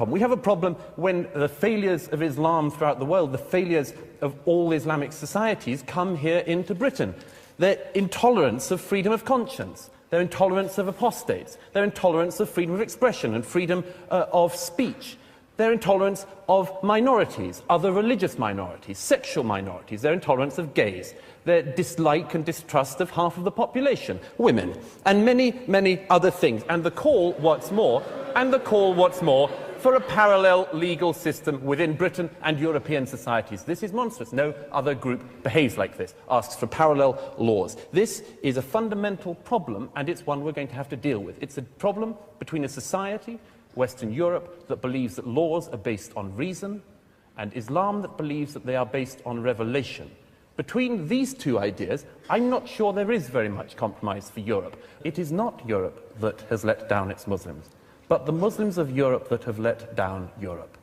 We have a problem when the failures of Islam throughout the world, the failures of all Islamic societies, come here into Britain. Their intolerance of freedom of conscience, their intolerance of apostates, their intolerance of freedom of expression and freedom of speech, their intolerance of minorities, other religious minorities, sexual minorities, their intolerance of gays, their dislike and distrust of half of the population, women, and many, many other things. And the call, what's more, for a parallel legal system within Britain and European societies. This is monstrous. No other group behaves like this, asks for parallel laws. This is a fundamental problem, and it's one we're going to have to deal with. It's a problem between a society, Western Europe, that believes that laws are based on reason, and Islam that believes that they are based on revelation. Between these two ideas, I'm not sure there is very much compromise for Europe. It is not Europe that has let down its Muslims, but the Muslims of Europe that have let down Europe.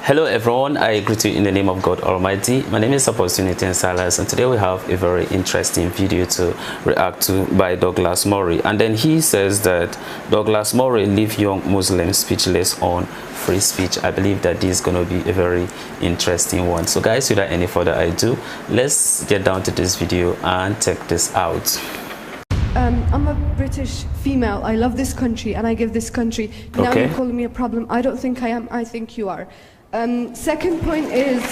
Hello everyone, I greet you in the name of God Almighty. My name is Apostle Silas, and today we have a very interesting video to react to by Douglas Murray. And then he says that Douglas Murray leave young Muslims speechless on free speech. I believe that this is going to be a very interesting one. So guys, without any further ado, let's get down to this video and check this out. I'm a British female. I love this country and I give this country. Now you're calling me a problem. I don't think I am. I think you are. Second point is,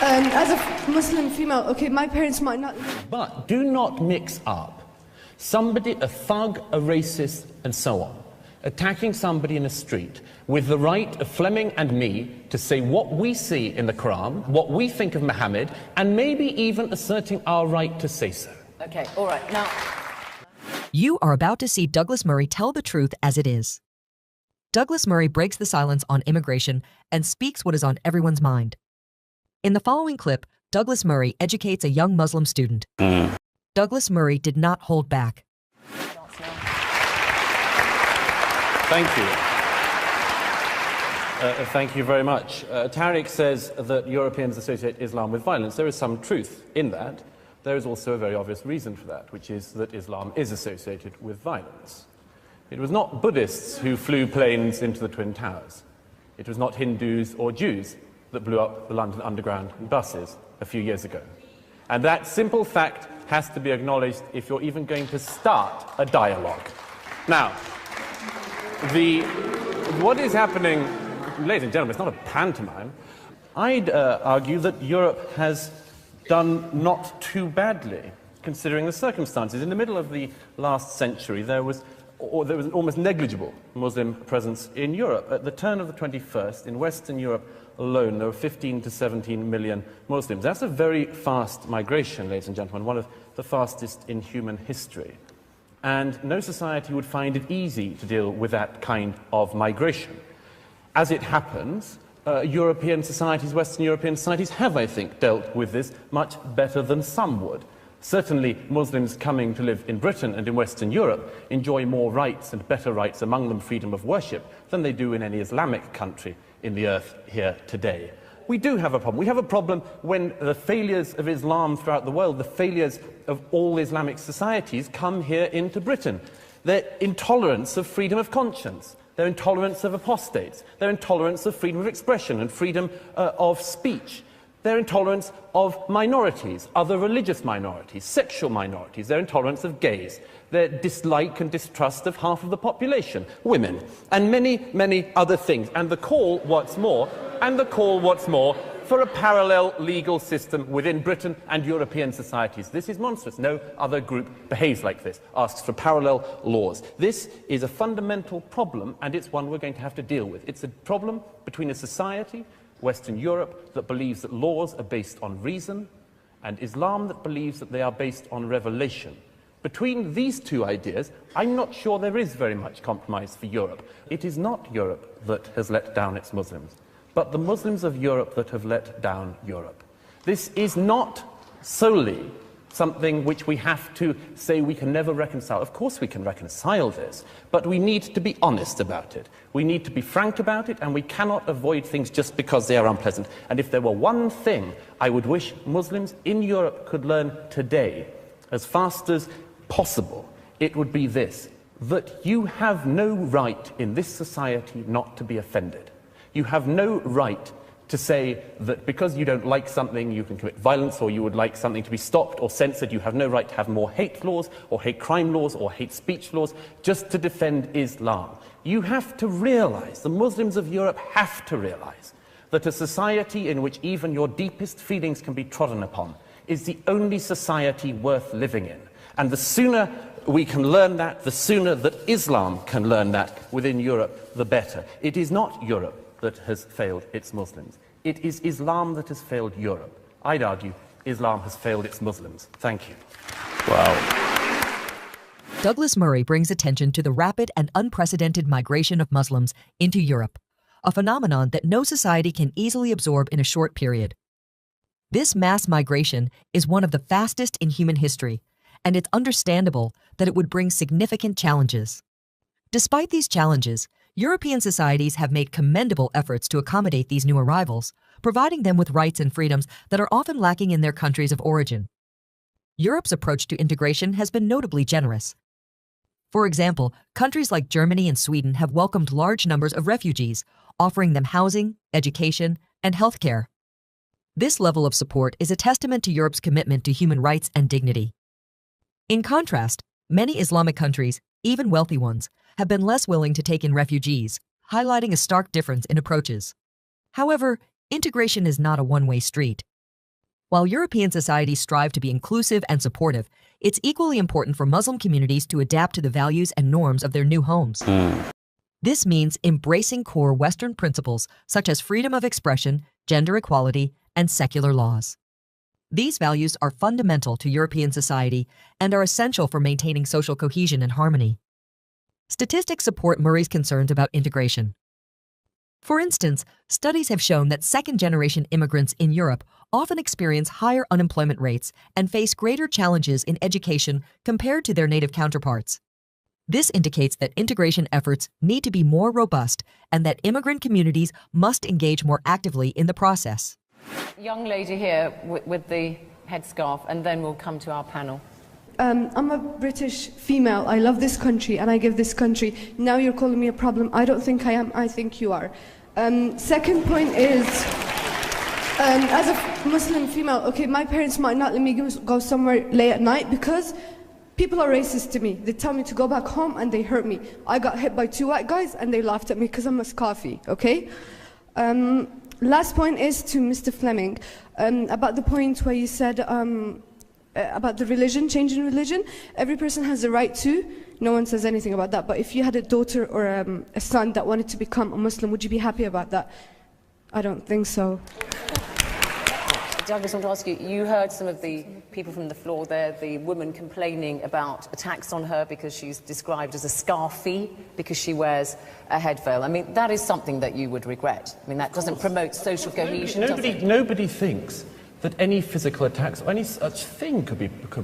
as a Muslim female, okay, my parents might not... But do not mix up somebody, a thug, a racist, and so on, attacking somebody in a street with the right of Fleming and me to say what we see in the Quran, what we think of Muhammad, and maybe even asserting our right to say so. Okay, all right, now... You are about to see Douglas Murray tell the truth as it is. Douglas Murray breaks the silence on immigration and speaks what is on everyone's mind. In the following clip, Douglas Murray educates a young Muslim student. Douglas Murray did not hold back. Thank you. Thank you very much. Tariq says that Europeans associate Islam with violence. There is some truth in that. There is also a very obvious reason for that, which is that Islam is associated with violence. It was not Buddhists who flew planes into the Twin Towers. It was not Hindus or Jews that blew up the London Underground buses a few years ago. And that simple fact has to be acknowledged if you're even going to start a dialogue. Now, what is happening, ladies and gentlemen, it's not a pantomime. I'd argue that Europe has done not too badly, considering the circumstances. In the middle of the last century, there was an almost negligible Muslim presence in Europe. At the turn of the 21st, in Western Europe alone, there were 15 to 17 million Muslims. That's a very fast migration, ladies and gentlemen, one of the fastest in human history. And no society would find it easy to deal with that kind of migration. As it happens, European societies, Western European societies have, I think, dealt with this much better than some would. Certainly, Muslims coming to live in Britain and in Western Europe enjoy more rights and better rights, among them freedom of worship, than they do in any Islamic country in the earth here today. We do have a problem. We have a problem when the failures of Islam throughout the world, the failures of all Islamic societies, come here into Britain. Their intolerance of freedom of conscience, their intolerance of apostates, their intolerance of freedom of expression and freedom of speech, their intolerance of minorities, other religious minorities, sexual minorities, their intolerance of gays, their dislike and distrust of half of the population, women, and many, many other things. And the call, what's more, for a parallel legal system within Britain and European societies. This is monstrous. No other group behaves like this, asks for parallel laws. This is a fundamental problem, and it's one we're going to have to deal with. It's a problem between a society, Western Europe, that believes that laws are based on reason, and Islam that believes that they are based on revelation. Between these two ideas, I'm not sure there is very much compromise for Europe. It is not Europe that has let down its Muslims, but the Muslims of Europe that have let down Europe. This is not solely something which we have to say we can never reconcile. Of course we can reconcile this, but we need to be honest about it. We need to be frank about it, and we cannot avoid things just because they are unpleasant. And if there were one thing I would wish Muslims in Europe could learn today, as fast as possible, it would be this: that you have no right in this society not to be offended. You have no right to say that because you don't like something, you can commit violence, or you would like something to be stopped or censored. You have no right to have more hate laws or hate crime laws or hate speech laws just to defend Islam. You have to realize, the Muslims of Europe have to realize, that a society in which even your deepest feelings can be trodden upon is the only society worth living in. And the sooner we can learn that, the sooner that Islam can learn that within Europe, the better. It is not Europe that has failed its Muslims. It is Islam that has failed Europe. I'd argue Islam has failed its Muslims. Thank you. Wow. Douglas Murray brings attention to the rapid and unprecedented migration of Muslims into Europe, a phenomenon that no society can easily absorb in a short period. This mass migration is one of the fastest in human history, and it's understandable that it would bring significant challenges. Despite these challenges, European societies have made commendable efforts to accommodate these new arrivals, providing them with rights and freedoms that are often lacking in their countries of origin. Europe's approach to integration has been notably generous. For example, countries like Germany and Sweden have welcomed large numbers of refugees, offering them housing, education, and health care. This level of support is a testament to Europe's commitment to human rights and dignity. In contrast, many Islamic countries, even wealthy ones, have been less willing to take in refugees, highlighting a stark difference in approaches. However, integration is not a one-way street. While European societies strive to be inclusive and supportive, it's equally important for Muslim communities to adapt to the values and norms of their new homes. This means embracing core Western principles such as freedom of expression, gender equality, and secular laws. These values are fundamental to European society and are essential for maintaining social cohesion and harmony. Statistics support Murray's concerns about integration. For instance, studies have shown that second-generation immigrants in Europe often experience higher unemployment rates and face greater challenges in education compared to their native counterparts. This indicates that integration efforts need to be more robust and that immigrant communities must engage more actively in the process. Young lady here with the headscarf, and then we'll come to our panel. I'm a British female. I love this country and I give this country. Now you're calling me a problem. I don't think I am. I think you are. Second point is, as a Muslim female, okay, my parents might not let me go somewhere late at night because people are racist to me. They tell me to go back home and they hurt me. I got hit by 2 white guys and they laughed at me because I'm a scarfy, okay? Last point is to Mr. Fleming, about the point where you said about the religion, changing religion. Every person has the right to. No one says anything about that. But if you had a daughter or a son that wanted to become a Muslim, would you be happy about that? I don't think so. Douglas, I want to ask you, you heard some of the people from the floor there, the woman complaining about attacks on her because she's described as a scarfie because she wears a head veil. I mean, that is something that you would regret. I mean, that doesn't promote social cohesion, does it? Nobody thinks that any physical attacks or any such thing could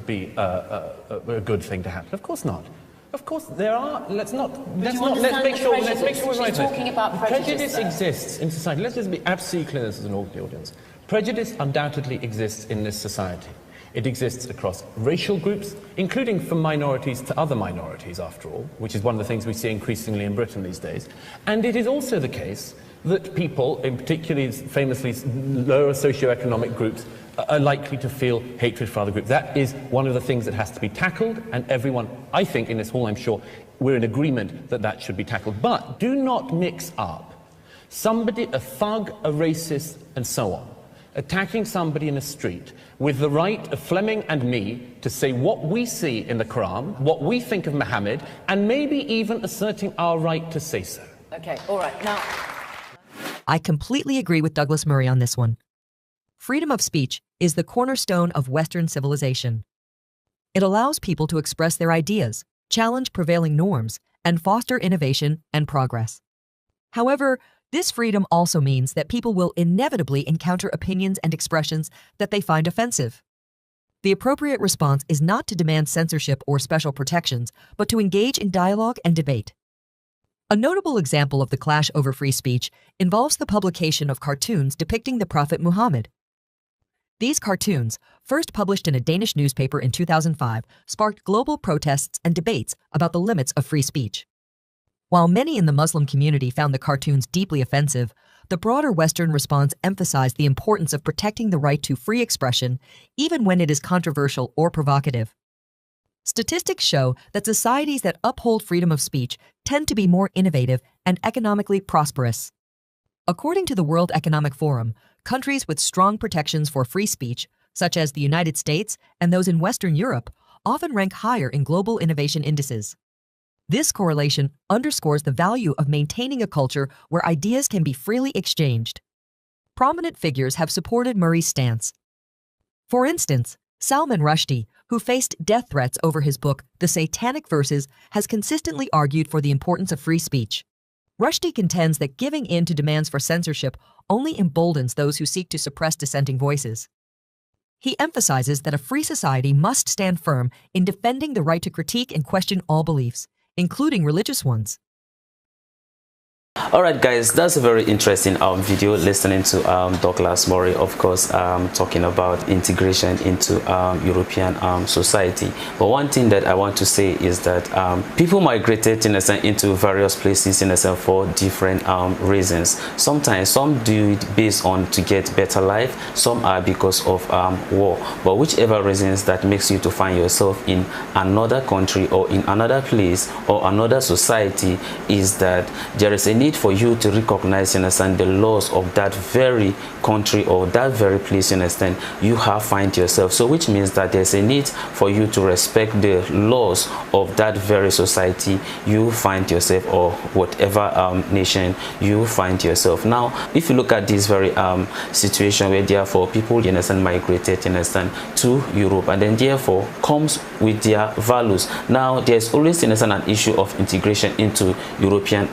be a good thing to happen. Of course not. Of course there are. Let's make sure we're right. Talking about prejudice exists in society. Let's just be absolutely clear as an audience. Prejudice undoubtedly exists in this society. It exists across racial groups, including from minorities to other minorities, after all, which is one of the things we see increasingly in Britain these days. And it is also the case that people, in particularly famously lower socioeconomic groups, are likely to feel hatred for other groups. That is one of the things that has to be tackled, and everyone, I think in this hall, I'm sure, we're in agreement that that should be tackled. But do not mix up somebody, a thug, a racist, and so on, attacking somebody in a street with the right of Fleming and me to say what we see in the Quran, what we think of Muhammad, and maybe even asserting our right to say so. Okay, all right, now... I completely agree with Douglas Murray on this one. Freedom of speech is the cornerstone of Western civilization. It allows people to express their ideas, challenge prevailing norms, and foster innovation and progress. However, this freedom also means that people will inevitably encounter opinions and expressions that they find offensive. The appropriate response is not to demand censorship or special protections, but to engage in dialogue and debate. A notable example of the clash over free speech involves the publication of cartoons depicting the Prophet Muhammad. These cartoons, first published in a Danish newspaper in 2005, sparked global protests and debates about the limits of free speech. While many in the Muslim community found the cartoons deeply offensive, the broader Western response emphasized the importance of protecting the right to free expression, even when it is controversial or provocative. Statistics show that societies that uphold freedom of speech tend to be more innovative and economically prosperous. According to the World Economic Forum, countries with strong protections for free speech, such as the United States and those in Western Europe, often rank higher in global innovation indices. This correlation underscores the value of maintaining a culture where ideas can be freely exchanged. Prominent figures have supported Murray's stance. For instance, Salman Rushdie, who faced death threats over his book, The Satanic Verses, has consistently argued for the importance of free speech. Rushdie contends that giving in to demands for censorship only emboldens those who seek to suppress dissenting voices. He emphasizes that a free society must stand firm in defending the right to critique and question all beliefs, including religious ones. Alright guys, that's a very interesting video, listening to Douglas Murray, of course, talking about integration into European society. But one thing that I want to say is that people migrated in a sense into various places in a sense for different reasons. Sometimes some do it based on to get better life, some are because of war. But whichever reasons that makes you to find yourself in another country or in another place or another society, is that there is a need for you to recognize, you understand, the laws of that very country or that very place, you understand, you have find yourself. So which means that there's a need for you to respect the laws of that very society you find yourself, or whatever nation you find yourself. Now, if you look at this very situation where therefore people, you understand, migrated, you understand, to Europe, and then therefore comes with their values. Now there's always, you understand, an issue of integration into European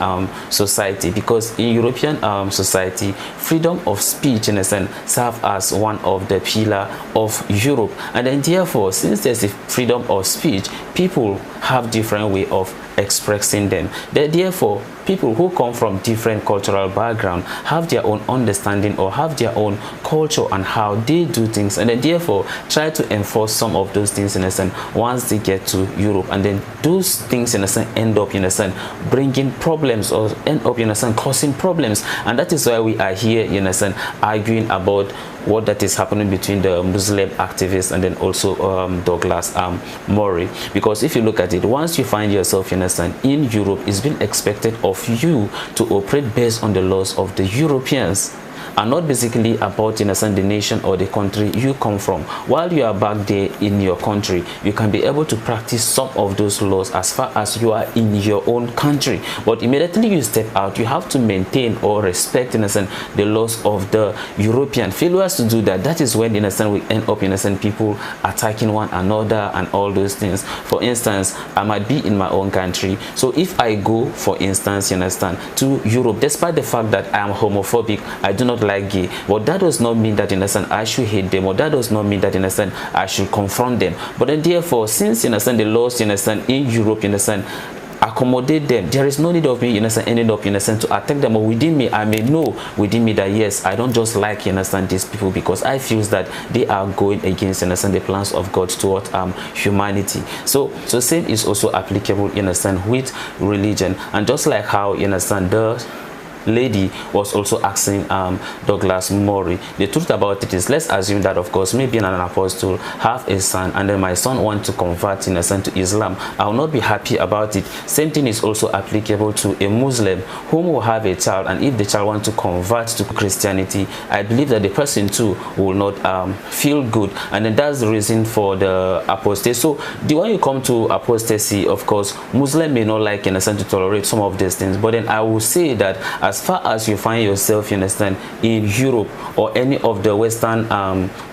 society, because in European society, freedom of speech, in a sense, serve as one of the pillar of Europe. And then therefore, since there's a freedom of speech, people have different way of expressing them. Therefore, people who come from different cultural background have their own understanding or have their own culture and how they do things, and then therefore try to enforce some of those things, in a sense, once they get to Europe. And then those things, in a sense, end up, in a sense, bringing problems, or end up, in a sense, causing problems. And that is why we are here, in a sense, arguing about what that is happening between the Muslim activists and then also Douglas Murray. Because if you look at it, once you find yourself, in a sense, in Europe, it's been expected of you to operate based on the laws of the Europeans, and not basically about, in a sense, the nation or the country you come from. While you are back there in your country, you can be able to practice some of those laws as far as you are in your own country. But immediately you step out, you have to maintain or respect, in a sense, the laws of the European. Failures to do that, that is when, in a sense, we end up, in a sense, people attacking one another and all those things. For instance, I might be in my own country, so if I go, for instance, you understand, to Europe, despite the fact that I am homophobic, I do not like gay, but that does not mean that, in a sense, I should hate them, or that does not mean that, in a sense, I should confront them. But then therefore, since, in a sense, the laws, in a sense, in Europe, in a sense, accommodate them, there is no need of me, in a sense, ending up, in a sense, to attack them. Or within me, I may know within me that yes, I don't just like, you understand, these people, because I feel that they are going against, in a sense, the plans of God toward humanity. So same is also applicable, in a sense, with religion. And just like how, you understand, the lady was also asking Douglas Murray, the truth about it is, let's assume that, of course, maybe an apostle have a son, and then my son want to convert, in a sense, to Islam. I will not be happy about it. Same thing is also applicable to a Muslim whom will have a child, and if the child want to convert to Christianity, I believe that the person too will not feel good. And then that's the reason for the apostasy. So when you come to apostasy, of course, Muslim may not like, in a sense, to tolerate some of these things, but then I will say that as far as you find yourself, you understand, in Europe or any of the Western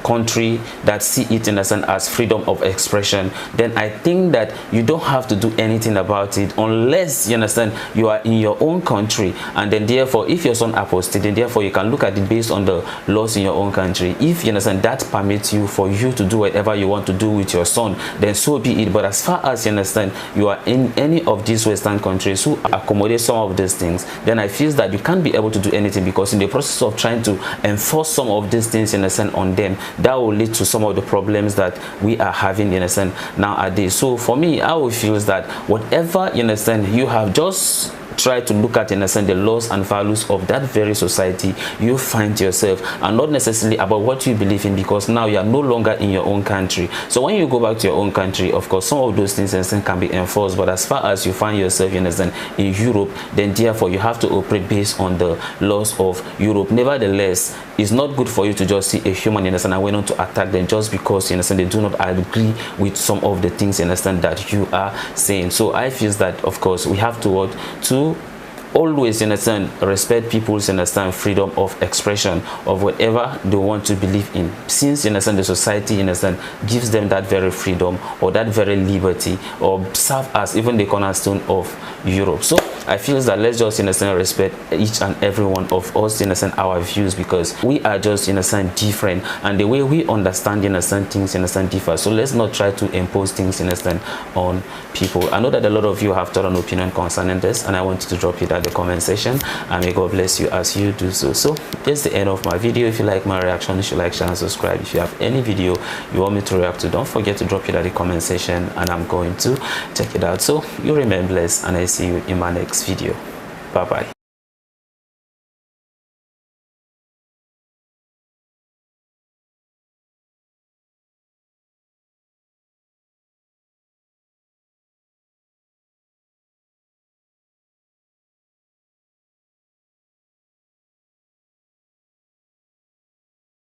country that see it, in a sense, as freedom of expression, then I think that you don't have to do anything about it, unless, you understand, you are in your own country. And then therefore, if your son apostate, then therefore you can look at it based on the laws in your own country. If, you understand, that permits you for you to do whatever you want to do with your son, then so be it. But as far as, you understand, you are in any of these Western countries who accommodate some of these things, then I feel that that you can't be able to do anything, because in the process of trying to enforce some of these things in a sense on them, that will lead to some of the problems that we are having in a sense nowadays. So for me, I will feel that whatever in a sense you have, just try to look at in a sense the laws and values of that very society you find yourself, and not necessarily about what you believe in, because now you are no longer in your own country. So when you go back to your own country, of course some of those things in a sense can be enforced, but as far as you find yourself in a sense in Europe, then therefore you have to operate based on the laws of Europe. Nevertheless, it's not good for you to just see a human in a sense and went on to attack them just because in a sense they do not agree with some of the things in a sense that you are saying. So I feel that of course we have to always in a sense respect people's in a sense freedom of expression of whatever they want to believe in, since in a sense the society in a sense gives them that very freedom or that very liberty, or serve as even the cornerstone of Europe. So I feel that let's just in a sense respect each and every one of us in a sense our views, because we are just in a sense different, and the way we understand in a sense things in a sense differ. So let's not try to impose things in a sense on people. I know that a lot of you have thought an opinion concerning this, and I want to drop it at the comment section, and may God bless you as you do so. So that's the end of my video. If you like my reaction, you should like, share and subscribe. If you have any video you want me to react to, don't forget to drop it at the comment section, and I'm going to check it out. So you remain blessed, and I see you in my next video. Bye bye.